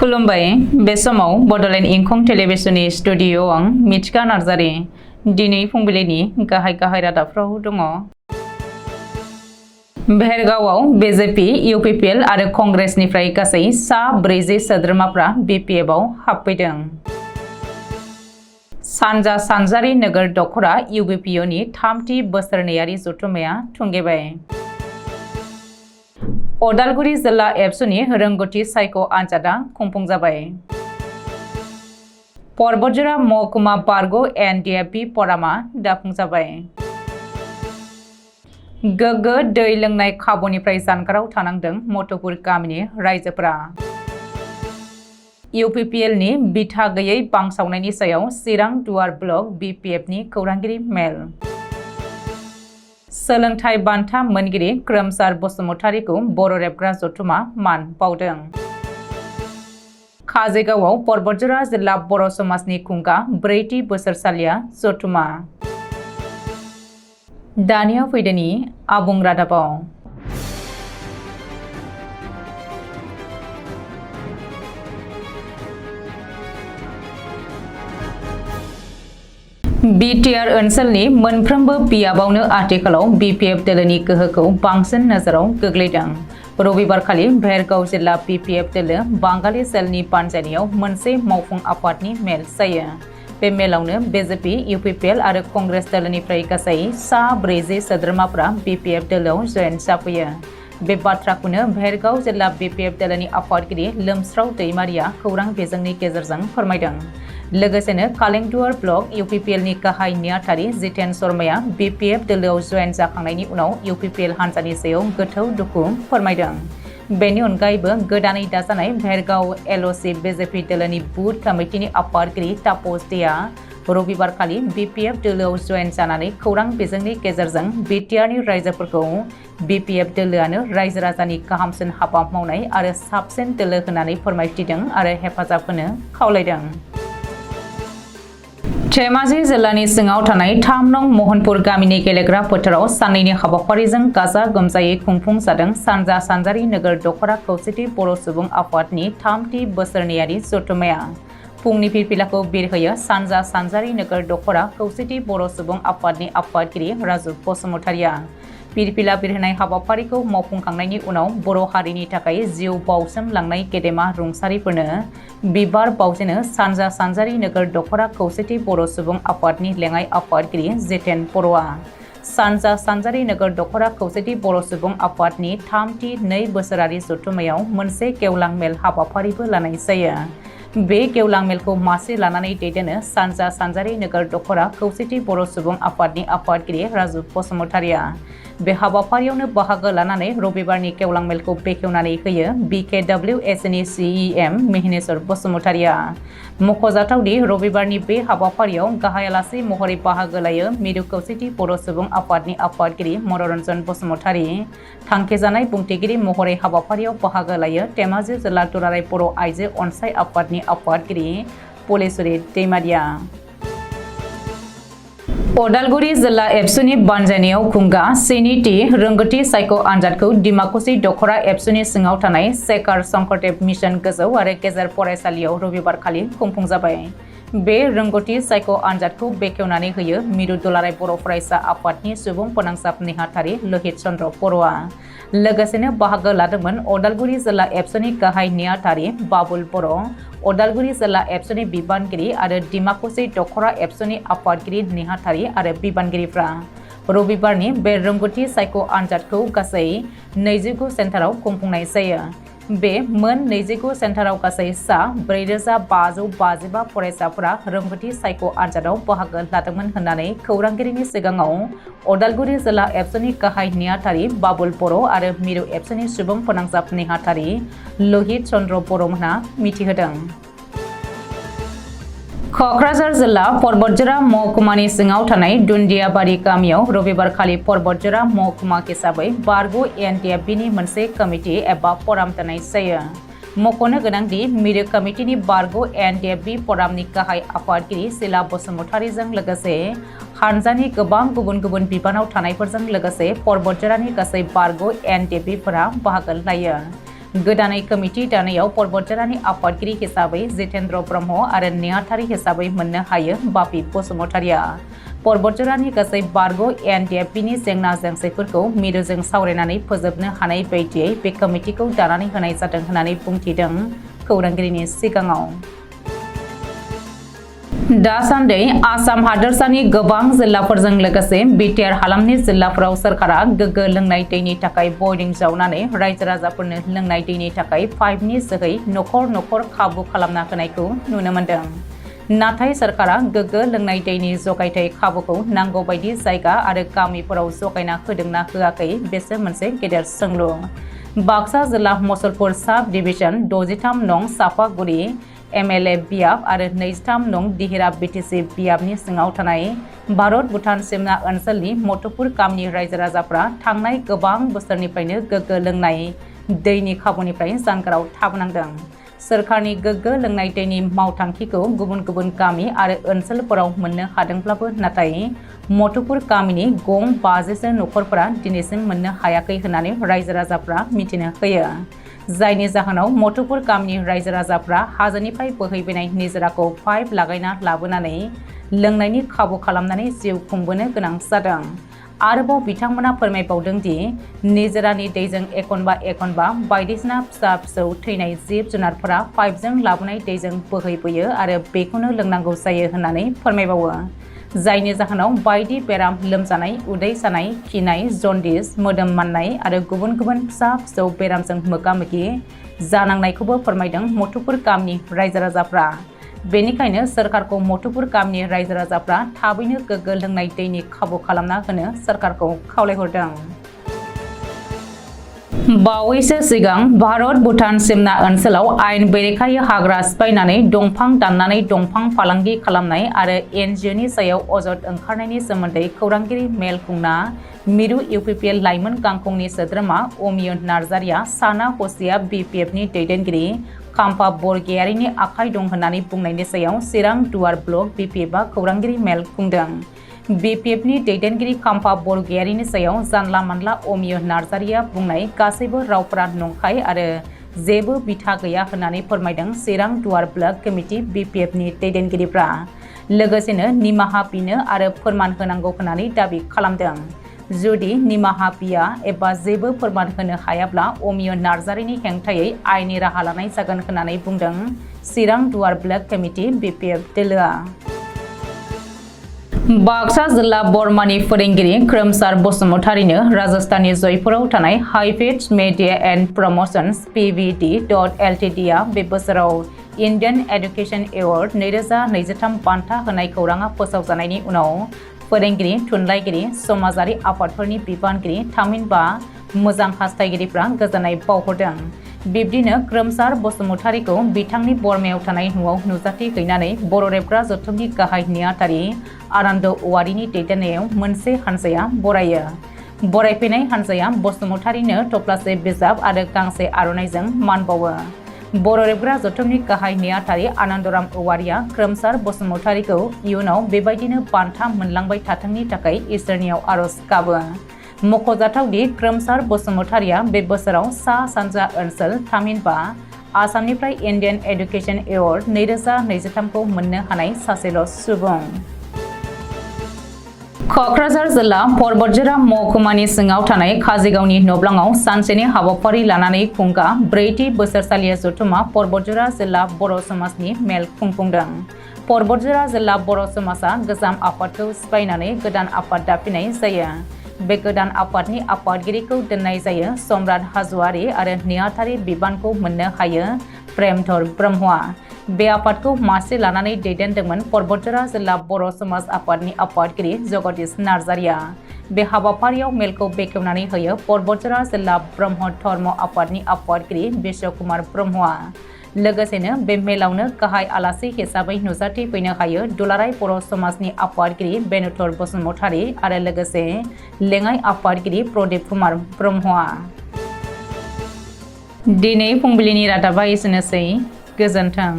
खुलुमबाय बे समाव बडोलेण्ड इंखं टेलिभिजननि स्टुडिअ आं मिथिका नार्जारि दिनै फुंबिलिनि गाहाय रादाबफ्राव दङ। भेरगावआव बीजेपी, यूपीपीएल आरो कंग्रेसनिफ्राय गासै सा 40 सोद्रोमाफ्रा बीपीएफआव हाबफैदों। सानजा सानजारि नोगोर दखरा यूपीपीओनि 3थि बोसोरनैयारि जथुम्माया थुंगेबाय। अदालगुरि जिल्ला एबसुनि रोंगौथि सायख' आनजादा खुंफुंजाबाय। परबतजरा महकुमा बारग' एनडीएफबी फरामा दाफुंजाबाय। गोग्गो दै लोंनाय खाबुनिफ्राय जानगाराव थानांदों मथुपुर गामिनि रायजोफोरा। यूपीपीएलनि बिथा गैयै बांसावनायनि सायाव चिरां दुवार ब्लक बीपीएफनि खौरांगिरि मेल। सोलोंथाइ बान्था मोनगिरि खोरोमसार बसुमतारीखौ बर' रेबग्रा जथुम्मा मान बावदों। काजोलगावआव परबतजरा जिल्ला बर' समाजनि खुंगा 4थि बोसोरसालिया जथुम्मा। दानिया फैदोनि आबुं रादाबाव। बीटीआर ओनसोलनि मोनफ्रोमबो बियाबावनो आथिखालाव बीपीएफ दोलोनि गोहोखौ बांसिन नोजोराव गोग्लैदों। रबिबारखालि भेरगाव जिल्ला बीपीएफ दोलो बांगाली सेलनि बानजायनायाव मोनसे मावफुं आफादनि मेल जायो। बे मेलावनो बीजेपी, यूपीपीएल आरो कंग्रेस दोलोनिफ्राय गासै सा 40 सोद्रोमाफ्रा बीपीएफ दोलोआव जयेन जाफैयो। बे बाथ्राखौनो भेरगाव जिल्ला बीपीएफ दोलोनि आफादगिरि लोमस्राव दैमारिया खौरां बिजोंनि गेजेरजों फोरमायदों। लोगोसेनो कालेंदुवार ब्लक यूपीपीएलनि गाहाय नेहाथारि जितेन शर्माया बीपीएफ दोलोआव जयेन जाखांनायनि उनाव यूपीपीएल हान्जानि सायाव गोथौ दुखु फोरमायदों। बेनि अनगायैबो गोदानै दाजानाय भेरगाव एलओसी बीजेपी दोलोनि बुथ कमिटिनि आफादगिरि तापस देआ रबिबारखालि बीपीएफ दोलोआव जयेन जानानै खौरां बिजोंनि गेजेरजों बीटीआरनि रायजोफोरखौ बीपीएफ दोलोआनो रायजो राजानि गाहामसिन हाबा मावनाय आरो साबसिन दोलो होननानै फोरमायथिदों आरो हेफाजाब होनो खावलायदों। धेमाजि जिल्लानि सिङाव थानाय 3 नं महनपुर गामिनि गेलेग्रा फोथाराव साननैनि हाबाफारिजों गाजा गोमजायै खुंफुंजादों सानजा सानजारि नोगोर दखरा खौसेथि बर' सुबुं आफादनि 3थि बोसोरनैयारि जथुम्माया। फुंनि फिरफिलाखौ बिरहोयो सानजा सानजारि नोगोर दखरा खौसेथि बर' सुबुं आफादनि आफादगिरि राजु बसुमतारीया। फिरफिला बिरहोनाय हाबाफारिखौ मावफुंखांनायनि उनाव बर' हारिनि थाखाय जिउ बाउसोमलांनाय गेदेमा रुंसारिफोरनो बिबार बाउजेनो सानजा सानजारि नोगोर दखरा खौसेथि बर' सुबुं आफादनि लेङाइ आफादगिरि जितेन बर'आ। सानजा सानजारि नोगोर दखरा खौसेथि बर' सुबुं आफादनि 3थि 2 बोसोरारि जथुम्मायाव मोनसे गेवलां मेल हाबाफारिबो लानाय जायो। बे गेवलां मेलखौ मासि लानानै दैदेनो सानजा सानजारि नोगोर दखरा खौसेथि बर' सुबुं आफादनि आफादगिरि राजु बसुमतारीया। बे हाबाफारियावनो बाहागो लानानै रबिबारनि गेवलां मेलखौ बेखेवनानै होयो बीकेडब्लिउएसनि सीईएम मिहिनेश्वर बसुमतारीया। मख'जाथावदि रबिबारनि बे हाबाफारियाव गाहाय आलासि महरै बाहागो लायो मिरु खौसेथि बर' सुबुं आफादनि आफादगिरि मनरन्जन बसुमतारी। थांखिजानाय बुंथिगिरि महरै हाबाफारियाव बाहागो लायो धेमाजि जिल्ला दुलाराय बर' आइजो अनसाय आफादनि आफादगिरि पलेश्वरी दैमारिया। अदालगुरि जिल्ला एबसुनि बानजायनायाव खुंगा 4थि रोंगौथि सायख' आनजादखौ डिमाकुसि दखरा एबसुनि सिङाव थानाय शेखर शंकरदेव मिशन गोजौ आरो गेजेर फरायसालियाव रबिबारखालि खुंफुंजाबाय। बे रोंगौथि सायख' आनजादखौ बेखेवनानै होयो मिरु दुलाराय बर' फरायसा आफादनि सुबुं फोनांजाब नेहाथारि लहित चन्द्र बर'आ। लोगोसेनो बाहागो लादोंमोन अदालगुरि जिल्ला एबसुनि गाहाय नेहाथारि बाबुल बर', अदालगुरि जिल्ला एबसुनि बिबानगिरि आरो डिमाकुसि दखरा एबसुनि आफादगिरि नेहाथारि आरो बिबानगिरिफ्रा। रबिबारनि बे रोंगौथि सायख' आनजादखौ गासै 29 सेन्टाराव खुंफुंनाय जायो। बे मोन 29 सेन्टाराव गासै सा 4555 फरायसाफोरा रोंगौथि सायख' आनजादाव बाहागो लादोंमोन होननानै खौरांगिरिनि सिगाङाव अदालगुरि जिल्ला एबसुनि गाहाय नेहाथारि बाबुल बर' आरो मिरु एबसुनि सुबुं फोनांजाब नेहाथारि लहित चन्द्र बर'मोनहा मिथिहोदों। क'क्राझार जिल्ला परबतजरा महकुमानि सिङाव थानाय दुन्दियाबारि गामियाव रबिबारखालि परबतजरा महकुमा हिसाबै बारग' एनडीएफबीनि मोनसे कमिटि एबा फराम दानाय जायो। मख'नो गोनांदि मिरु कमिटिनि बारग' एनडीएफबी फरामनि गाहाय आफादगिरि सिला बसुमतारीजों लोगोसे हानजानि गोबां गुबुन गुबुन बिबानाव थानायफोरजों लोगोसे परबतजरानि गासै बारग' एनडीएफबीफोरा बाहागो लायो। गोदानै कमिटि दानायाव पर्बतजरानि आफादगिरि हिसाबै जितेन्द्र ब्रह्म आरो नेहाथारि हिसाबै मोननो हायो बापि बसुमतारिया। पर्बतजरानि गासै बारग' एनडिएफबिनि जेंना जेंसिफोरखौ मिरुजों सावरायनानै फोजोबनो हानाय बायदियै बे कमिटिखौ दानानै होनाय जादों होननानै बुंथिदों खौरांगिरिनि सिगाङाव। दासान्दि आसाम हादोरसानि गोबां जिल्लाफोरजों लोगोसे बिटिआर हालामनि जिल्लाफोराव सोरखारा गोग्गो लोंनाय दैनि थाखाय बयरिं जावनानै रायजो राजाफोरनो लोंनाय दैनि थाखाय पाइपनि जोहै नखर नखर खाबु खालामना होनायखौ नुनो मोन्दों। नाथाय सोरखारा गोग्गो लोंनाय दैनि जगायथाय खाबुखौ नांगौ बायदि जायगा आरो गामिफोराव जगायना होदोंना होआखै बेसो मोनसे गेदेर सोंलु। बाक्सा जिल्ला मुसलपुर साब डिभिजन 63 नं सापागुरि एमएलए बियाब आरो 23 नं दिहिरा बिटिसि बियाबनि सिङाव थानाय भारत भुटान सिमना ओनसोलनि मथुपुर गामिनि रायजो राजाफ्रा थांनाय गोबां बोसोरनिफ्रायनो गोग्गो लोंनाय दैनि खाबुनिफ्राय जानगाराव थाबोनांदों। सोरखारनि गोग्गो लोंनाय दैनि मावथांखिखौ गुबुन गुबुन गामि आरो ओनसोलफोराव मोननो हादोंब्लाबो नाथाय मथुपुर गामिनि गं 50सो नखरफोरा दिनैसिम मोननो हायाखै होननानै रायजो राजाफ्रा मिथिनो होयो। जायनि जाहोनाव मथुपुर गामिनि रायजो राजाफ्रा हाजोनिफ्राय बोहैबोनाय निजोराखौ पाइप लागायना लाबोनानै लोंनायनि खाबु खालामनानै जिउ खुंबोनो गोनां जादों। आरोबाव बिथांमोना फोरमायबावदों दि निजोरानि दैजों एखनबा बायदिसिना फिसा फिसौ थैनाय जिब जुनारफोरा पाइपजों लाबोनाय दैजों बोहैबोयो आरो बेखौनो लोंनांगौ जायो होननानै फोरमायबावो। जायनि जाहोनाव बायदि बेराम लोमजानाय उदै सानाय खिनाय जन्दिस मोदोम माननाय आरो गुबुन गुबुन फिसा फिसौ बेरामजों मोगा मोगि जानांनायखौबो फोरमायदों मथुपुर गामिनि रायजो राजाफ्रा। बेनिखायनो सोरखारखौ मथुपुर गामिनि रायजो राजाफ्रा थाबैनो गोग्गो लोंनाय दैनि खाबु खालामना होनो सोरखारखौ खावलायहरदों। बावैसो सिगां भारत भुटान सिमना ओनसोलाव आयेन बेरेखायै हाग्रा सिफायनानै दंफां दाननानै दंफां फालांगि खालामनाय आरो एनजिअनि सायाव अजद ओंखारनायनि सोमोन्दै खौरांगिरि मेल खुंना मिरु इउपिपिएल लाइमोन गांखंनि सोद्रोमा अमिय नार्जारिया साना हसिया बिपिएफनि दैदेनगिरि खाम्फा बरगयारिनि आखाइ दं होननानै बुंनायनि सायाव चिरां दुवार ब्लक बिपिएफआ खौरांगिरि मेल खुंदों। बिपिएफनि दैदेनगिरि खाम्फा बरगयारिनि सायाव जानला मानला अमिय नार्जारिया बुंनाय गासैबो रावफोरा नंखाय आरो जेबो बिथा गैया होननानै फोरमायदों चिरां दुवार ब्लक कमिटि बिपिएफनि दैदेनगिरिफ्रा। लोगोसेनो निमाहा बिनो आरो फोरमान होनांगौ होननानै दाबि खालामदों। जुदि निमाहा बिया एबा जेबो फोरमान होनो हायाब्ला अमिय नार्जारिनि हेंथायै आयेननि राहा लानाय जागोन होननानै बुंदों चिरां दुवार ब्लक कमिटि बिपिएफ दोलोआ। बाक्सा जिल्ला बरमानि फोरोंगिरि खोरोमसार बसुमतारिनो राजस्थाननि जयपुराव थानाय हाइपिच मिडिया एन्ड प्रमोशन्स pvd.ltd आ बे बोसोराव इन्डियान एडुकेशन एवार्ड 2023 बान्था होनाय खौराङा फोसावजानायनि उनाव फोरोंगिरि थुनलाइगिरि समाजारि आफादफोरनि बिबानगिरि थामहिनबा मोजां हास्थायगिरिफ्रा गोजोननाय बावहरदों। बिब्दिनो खोरोमसार बसुमतारिखौ बिथांनि बरमायाव थानाय न'आव नुजाथि हैनानै बर' रेबग्रा जथुमनि गाहाय नेहाथारि आनन्द औवारिनि दैदेननायाव मोनसे हानजाया बरायो। बरायफैनाय हानजाया बसुमतारिनो थफ्लासे बिजाब आरो गांसे आर'नाइजों मान बावो। बर' रेबग्रा जथुमनि गाहाय नेहाथारि आनन्दराम औवारिया खोरोमसार बसुमतारिखौ इयुनाव बेबायदिनो बान्था मोनलांबाय थाथोंनि थाखाय इसोरनियाव आर'ज गाबो। मख'जाथावदि खोरोमसार बसुमतारिया बे बोसोराव सा सानजा ओनसोल थामहिनबा आसामनिफ्राय इन्डियान एडुकेशन एवार्ड 2023 खौ मोननो हानाय सासेल' सुबुं। क'क्राझार जिल्ला पर्बतजरा महकुमानि सिङाव थानाय काजिगावनि नब्लाङाव सानसेनि हाबाफारि लानानै खुंगा 4थि बोसोरसालि जथुमा पर्बतजरा जिल्ला बर' समाजनि मेल खुंफुंदों। पर्बतजरा जिल्ला बर' समाजा गोजाम आफादखौ सिफायनानै गोदान आफाद दाफिनाय जायो। बे गोदान आफादनि आफादगिरिखौ दोननाय जायो सम्राट हाज'वारि आरो नेहाथारि बिबानखौ मोननो हायो प्रेमधर ब्रह्मआ। बे आफादखौ मासि लानानै दैदेनदोंमोन पर्बतजरा जिल्ला बर' समाज आफादनि आफादगिरि जगदीश नार्जारिया। बे हाबाफारियाव मेलखौ बेखेवनानै होयो पर्बतजरा जिल्ला ब्रह्म धर्म आफादनि आफादगिरि बिश्वकुमार ब्रह्मआ। लोगोसेनो बे मेलावनो गाहाय आलासि हिसाबै नुजाथि फैनो हायो दुलाराय बर' समाजनि आफादगिरि बेनुधर बसुमतारि आरो लोगोसे लेङाइ आफादगिरि प्रदीप कुमार ब्रह्मआ। दिनै फुंबिलिनि रादाबा एसेनोसै। गोजोन्थों।